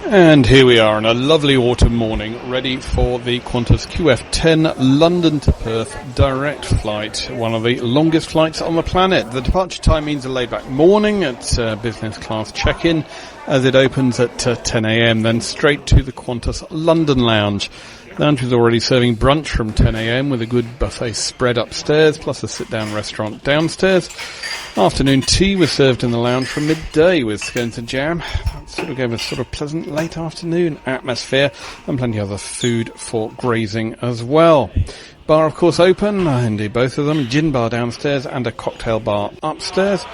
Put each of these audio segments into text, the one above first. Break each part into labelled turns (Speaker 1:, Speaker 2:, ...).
Speaker 1: And here we are on a lovely autumn morning, ready for the Qantas QF10 London to Perth direct flight, one of the longest flights on the planet. The departure time means a laid-back morning at business class check-in as it opens at 10 a.m, then straight to the Qantas London Lounge. The lounge is already serving brunch from 10 a.m. with a good buffet spread upstairs, plus a sit-down restaurant downstairs. Afternoon tea was served in the lounge from midday with scones and jam. That sort of gave us sort of pleasant late afternoon atmosphere and plenty of other food for grazing as well. Bar, of course, open, indeed both of them, gin bar downstairs and a cocktail bar upstairs.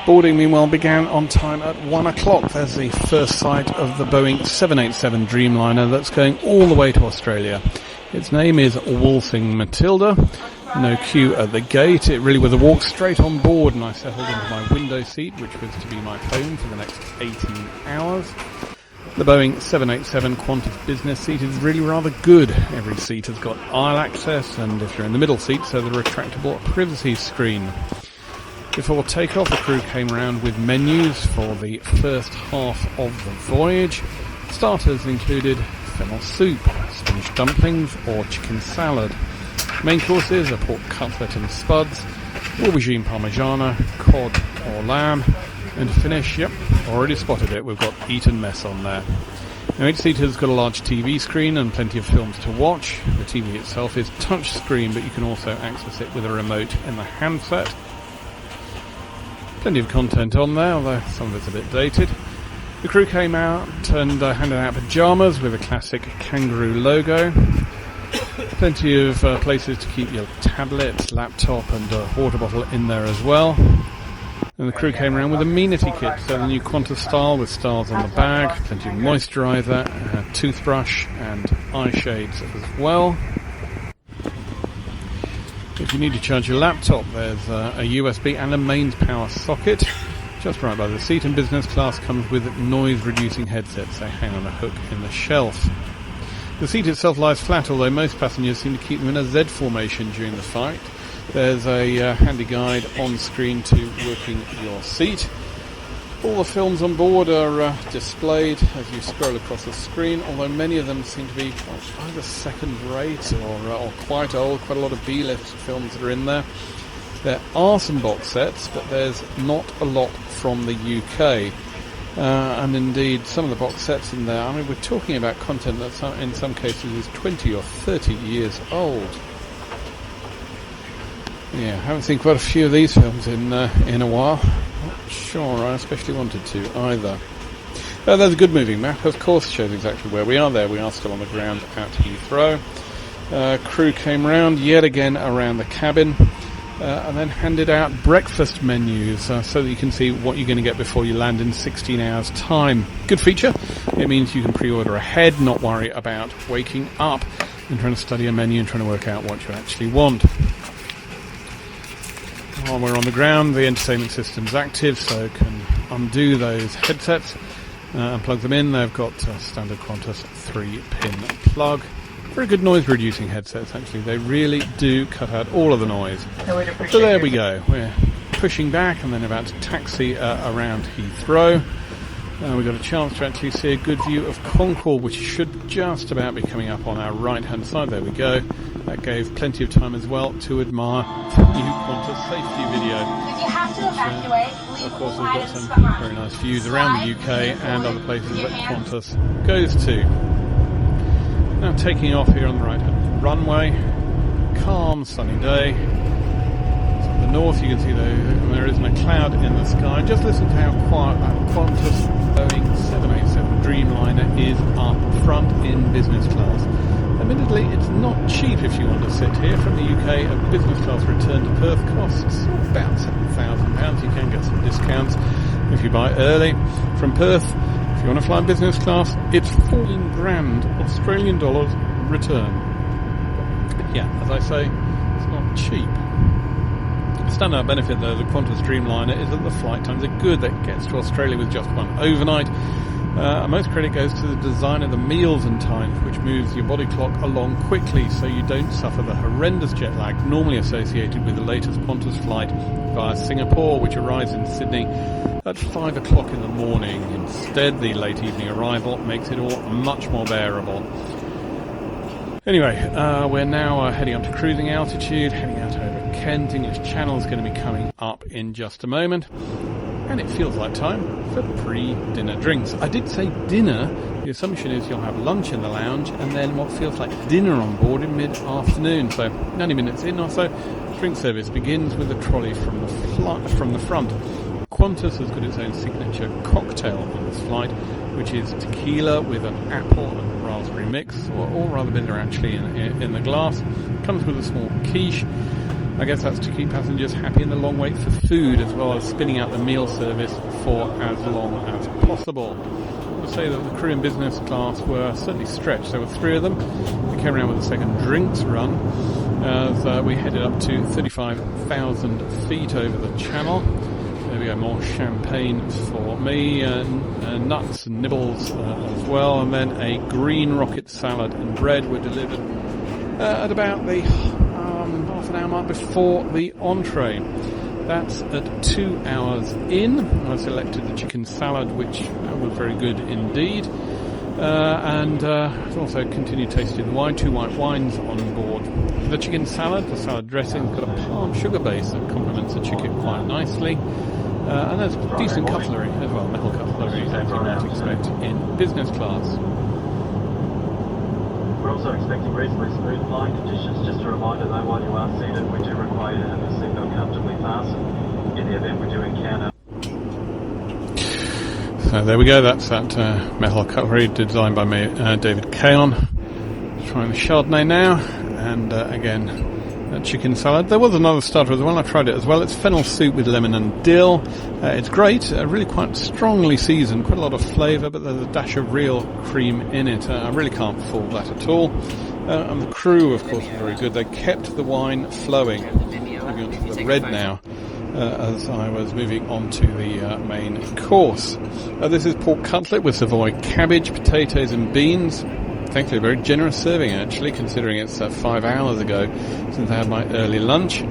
Speaker 1: Boarding, meanwhile, began on time at 1 o'clock. There's the first sight of the Boeing 787 Dreamliner that's going all the way to Australia. Its name is Waltzing Matilda. No queue at the gate. It really was a walk straight on board, and I settled into my window seat, which was to be my home for the next 18 hours. The Boeing 787 Qantas business seat is really rather good. Every seat has got aisle access, and if you're in the middle seat, so the retractable privacy screen. Before takeoff, the crew came round with menus for the first half of the voyage. Starters included fennel soup, Spanish dumplings or chicken salad. Main courses are pork cutlet and spuds, aubergine parmigiana, cod or lamb. And to finish, yep, already spotted it, we've got Eat and Mess on there. Now each seat has got a large TV screen and plenty of films to watch. The TV itself is touch screen, but you can also access it with a remote in the handset. Plenty of content on there, although some of it's a bit dated. The crew came out and handed out pyjamas with a classic kangaroo logo. Plenty of places to keep your tablet, laptop and water bottle in there as well. And the crew came around with amenity kit, so the new Qantas style with stars on the bag, plenty of moisturiser, a toothbrush and eye shades as well. If you need to charge your laptop, there's a USB and a mains power socket just right by the seat, and business class comes with noise-reducing headsets. They hang on a hook in the shelf. The seat itself lies flat, although most passengers seem to keep them in a Z formation during the flight. There's a handy guide on screen to working your seat. All the films on board are displayed as you scroll across the screen, although many of them seem to be either second-rate or quite old. Quite a lot of B-list films that are in there. There are some box sets, but there's not a lot from the UK. And indeed, some of the box sets in there, I mean, we're talking about content that in some cases is 20 or 30 years old. Yeah, I haven't seen quite a few of these films in a while. Not sure I especially wanted to either. There's a good moving map, of course, shows exactly where we are. There we are, still on the ground at Heathrow. Crew came round yet again around the cabin and then handed out breakfast menus so that you can see what you're going to get before you land in 16 hours time. Good feature. It means you can pre-order ahead, not worry about waking up and trying to study a menu and trying to work out what you actually want. While we're on the ground, the entertainment system's active, so can undo those headsets and plug them in. They've got a standard Qantas 3-pin plug. Very good noise-reducing headsets, actually. They really do cut out all of the noise. So there we go. We're pushing back and then about to taxi around Heathrow. We've got a chance to actually see a good view of Concord, which should just about be coming up on our right-hand side. There we go. That gave plenty of time as well to admire the new Qantas safety video.
Speaker 2: If you have to evacuate,
Speaker 1: of course, we've got some very nice views around the UK and other places that Qantas goes to. Now taking off here on the right-hand runway. Calm, sunny day. So at the north you can see there isn't a cloud in the sky. Just listen to how quiet that Qantas Boeing 787 Dreamliner is up front in business class. Admittedly, it's not cheap if you want to sit here. From the UK, a business class return to Perth costs about £7,000. You can get some discounts if you buy early. From Perth, if you want to fly business class, it's 14 grand Australian dollars return. Yeah, as I say, it's not cheap. Standout benefit, though, of the Qantas Dreamliner is that the flight times are good. That gets to Australia with just one overnight. Most credit goes to the design of the meals and times, which moves your body clock along quickly so you don't suffer the horrendous jet lag normally associated with the latest Qantas flight via Singapore, which arrives in Sydney at 5 o'clock in the morning. Instead, the late evening arrival makes it all much more bearable. Anyway, we're now heading up to cruising altitude, heading out over Kent. English Channel is going to be coming up in just a moment. And it feels like time for pre-dinner drinks. I did say dinner. The assumption is you'll have lunch in the lounge and then what feels like dinner on board in mid-afternoon. So 90 minutes in or so, drink service begins with a trolley from the front. Qantas has got its own signature cocktail on this flight, which is tequila with an apple and raspberry mix, or rather bitter actually in the glass. Comes with a small quiche. I guess that's to keep passengers happy in the long wait for food, as well as spinning out the meal service for as long as possible. I would say that the crew in business class were certainly stretched. There were 3 of them. We came around with a second drinks run as we headed up to 35,000 feet over the channel. There we go, more champagne for me, nuts and nibbles as well, and then a green rocket salad and bread were delivered at about the half an hour mark before the entree. That's at 2 hours in. I selected the chicken salad, which was very good indeed, and also continued tasting the wine. 2 white wines on board. The chicken salad, the salad dressing, got a palm sugar base that complements the chicken quite nicely. And there's decent cutlery as well, metal cutlery, as you might expect in business class.
Speaker 3: We're also expecting reasonably smooth flying conditions. Just a reminder though, while you are seated, we do require you to have the seatbelt comfortably fastened in the event we do encounter.
Speaker 1: So there we go, that's that metal cutlery designed by me, David Kaon. Trying the Chardonnay now, and again, chicken salad. There was another starter as well, I tried it as well. It's fennel soup with lemon and dill. It's great, really quite strongly seasoned, quite a lot of flavour, but there's a dash of real cream in it. I really can't fault that at all. And the crew, of course, were very good. They kept the wine flowing. Moving on to the red now, as I was moving on to the main course. This is pork cutlet with Savoy cabbage, potatoes and beans. Thankfully, a very generous serving, actually, considering it's 5 hours ago since I had my early lunch.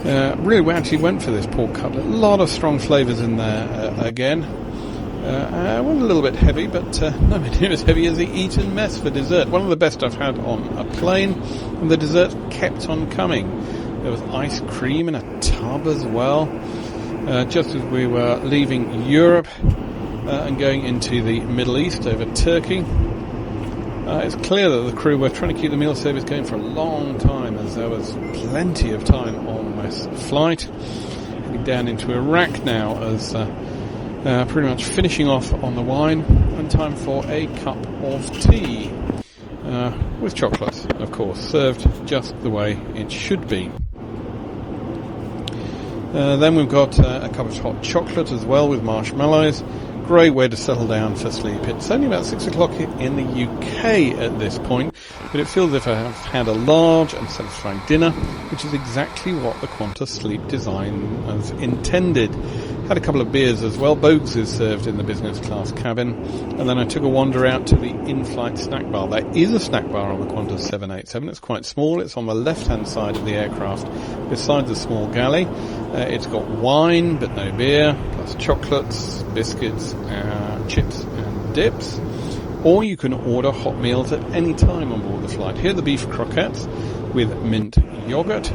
Speaker 1: Really, we actually went for this pork cutlet. A lot of strong flavours in there again. It was a little bit heavy, but nowhere near as heavy as the Eton mess for dessert. One of the best I've had on a plane, and the dessert kept on coming. There was ice cream in a tub as well. Just as we were leaving Europe and going into the Middle East over Turkey, it's clear that the crew were trying to keep the meal service going for a long time, as there was plenty of time on this flight. Heading down into Iraq now, as pretty much finishing off on the wine, and time for a cup of tea with chocolate, of course, served just the way it should be. Then we've got a cup of hot chocolate as well with marshmallows. Great way to settle down for sleep. It's only about 6 o'clock in the UK at this point, but it feels as if I have had a large and satisfying dinner, which is exactly what the Qantas sleep design has intended. Had a couple of beers as well. Bogues is served in the business class cabin, and then I took a wander out to the in-flight snack bar. There is a snack bar on the Qantas 787. It's quite small. It's on the left-hand side of the aircraft, beside the small galley. It's got wine, but no beer, plus chocolates, biscuits, chips and dips. Or you can order hot meals at any time on board the flight. Here are the beef croquettes with mint yogurt.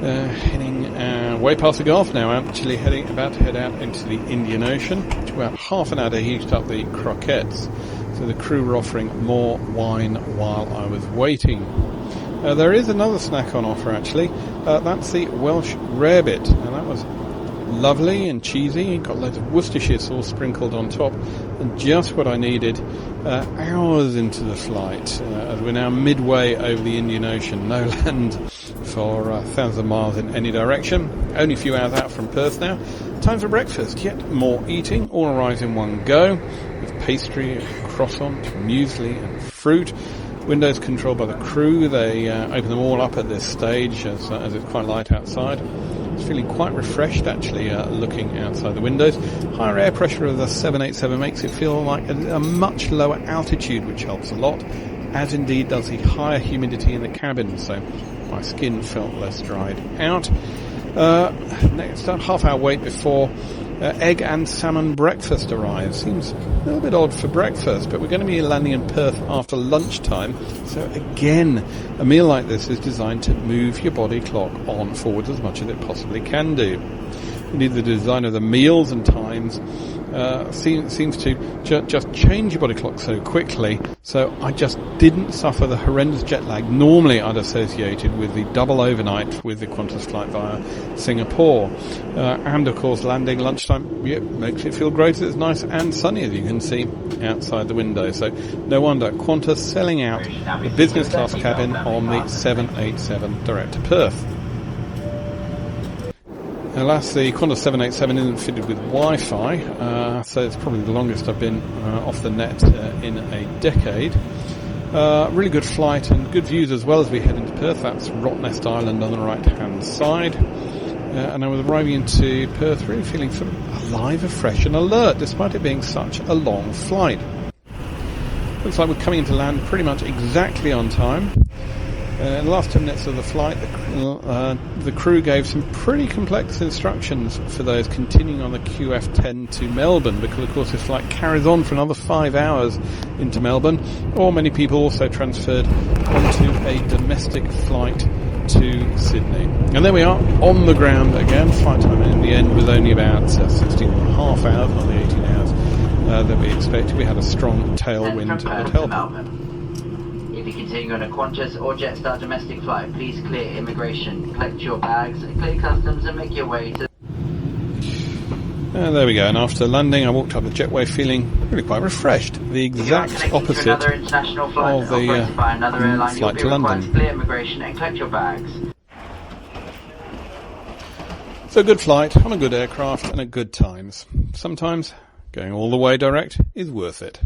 Speaker 1: Heading way past the Gulf now, actually about to head out into the Indian Ocean. It took about half an hour to heat up the croquettes, so the crew were offering more wine while I was waiting. There is another snack on offer, actually. That's the Welsh rarebit, and that was lovely and cheesy. Got loads of Worcestershire sauce sprinkled on top, and just what I needed hours into the flight, as we're now midway over the Indian Ocean. No land for thousands of miles in any direction. Only a few hours out from Perth now. Time for breakfast. Yet more eating, all arrives in one go, with pastry, croissant, muesli and fruit. Windows controlled by the crew. They open them all up at this stage as it's quite light outside. was feeling quite refreshed actually looking outside the windows. Higher air pressure of the 787 makes it feel like a much lower altitude, which helps a lot, as indeed does the higher humidity in the cabin, so my skin felt less dried out. Next, half hour wait before egg and salmon breakfast arrives. Seems a little bit odd for breakfast, but we're going to be landing in Perth after lunchtime, so again, a meal like this is designed to move your body clock on forward as much as it possibly can do. Indeed, the design of the meals and times seems to just change your body clock so quickly, so I just didn't suffer the horrendous jet lag normally I'd associated with the double overnight with the Qantas flight via Singapore. And of course, landing lunchtime makes it feel great. It's nice and sunny, as you can see outside the window, so no wonder Qantas selling out the business class cabin on the 787 direct to Perth. Alas, the Qantas 787 isn't fitted with Wi-Fi, so it's probably the longest I've been off the net in a decade. Really good flight and good views as well as we head into Perth. That's Rottnest Island on the right-hand side. And I was arriving into Perth really feeling sort of alive and fresh and alert, despite it being such a long flight. Looks like we're coming into land pretty much exactly on time. In the last 10 minutes of the flight, the crew gave some pretty complex instructions for those continuing on the QF10 to Melbourne, because of course this flight carries on for another 5 hours into Melbourne, or many people also transferred onto a domestic flight to Sydney. And there we are, on the ground again. Flight time in the end was only about 16 and a half hours, not the 18 hours that we expected. We had a strong tailwind that helped.
Speaker 4: If you're continuing on a Qantas or Jetstar domestic flight, please clear immigration, collect your bags, clear customs and make your way to...
Speaker 1: There we go, and after landing I walked up the jetway feeling really quite refreshed. The exact opposite of the flight to London.
Speaker 4: Clear immigration and collect your bags.
Speaker 1: So a good flight on a good aircraft and at good times. Sometimes going all the way direct is worth it.